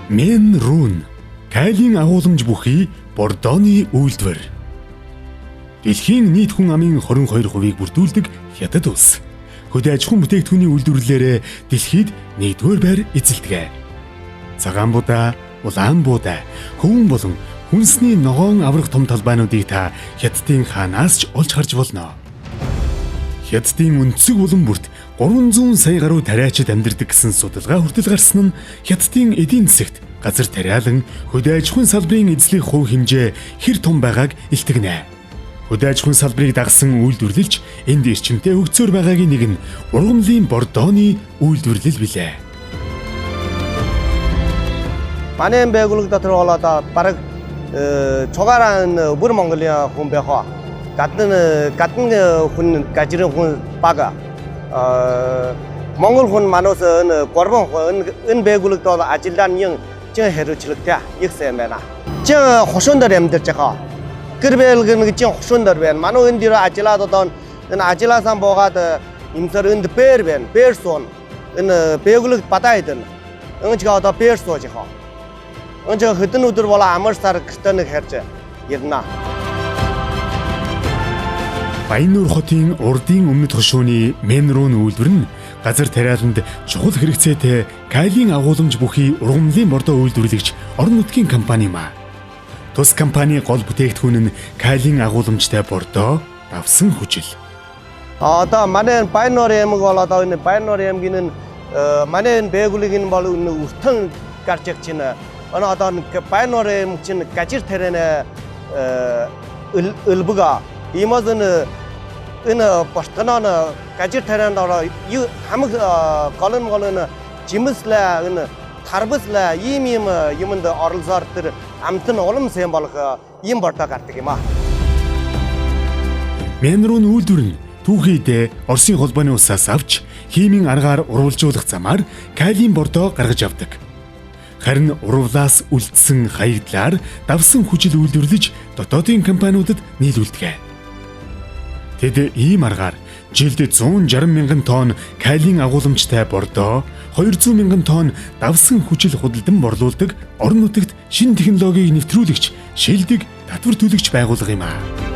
Мен Рун Кайлийн агуулмж бүхий Бордооны үйлдвэр. Дэлхийн нийт хүн амын 22%-ийг бүрдүүлдэг хятад улс. Хөдөө аж ахуйн бүтээгдэхүүний үйлдвэрлэлээр дэлхийд 1-р байр эзэлдэг. Цагаан будаа, улаан будаа, хөвөн болон хүнсний ногоон аврах том талбайнуудыг та хятадын хаанаас ч олж харж болно. Хятадын өнцөг булан бүрт 300 сая гаруй тариачид амьдардаг гэсэн судалгаа хүртэл гарсан нь хятадын эдийн засагт газар тариалан хөдөө аж ахуйн салбарын эзлэх хувь хэмжээ хэр том байгааг илтгэнэ. Хөдөө аж ахуйн салбарыг дагсан үйлдвэрлэлч энд эрчимтэй хөгжсөөр байгаагийн нэг нь ургамлын Бордооны үйлдвэрлэл билээ. Манай байгууллага дотор бол одоо бараг цугаараа бүр Монголын хүн байх. Гадны хүн гажрын хүн бага. Монгол хүн манус энэ горбон энэ байгууллагад бол ажиллаан юм чин хэрэгчлэгтэй их сайн байна. Чин хошуундар амьдарч байгаа. Гэр байлгын чин хошуундар байна. Манай энэ дээр ажиллаад одоо энэ ажилласаа буугаад имсэр энд бээр байна. Бээр суун. Энэ байгууллагад бадаа идэн. Энд ч одоо бээр сууж байгаа. Энд хэдэн өдөр болоо амар сар гэртээ нэг харж ирнэ. Баяннуур хотын урдын өмнөд хошууны Мен Рун үйлдвэр нь газар тариаланд чухал хэрэгцээтэй Кайлийн агуулмж бүхий ургамлын Бордоо үйлдвэрлэгч орон нутгийн компани юм а. Тус компани гол бүтээгдэхүүн нь Кайлийн агуулмжтай Бордоо давсан хүчил. Одоо манай Баяннуур аймаг бол одоо энэ Баяннуур аймгийн манай энэ байгууллагын бол өртөн гарч ягч чинь одоо Баяннуур аймаг чинь гажир тарианы өлбөг имаз энэ бортоноо гажир тарианд ороо хамаг голон жимслэ энэ тарбслэ юмд оролцоор тэр амт нь улам сайн болох ийм бордоо гардаг юм а. Мен Рун үйлдвэр нь түүхийдээ Оросын холбооны усаас авч химийн аргаар урвалжуулах замаар Кайлийн Бордоо гаргаж авдаг. Харин урвлаас үлдсэн хаягдлаар давсан хүчил үйлдвэрлэж дотоодын компаниудад нийлүүлдэг. Тэд ийм аргаар жилд 160 мянган тонн Кайлийн агуулмжтай Бордоо, 200 мянган тонн давсан хүчил худалдан борлуулдаг орон нутагт шинэ технологиг нэвтрүүлэгч, шилдэг татвар төлөгч байгуулга юм а.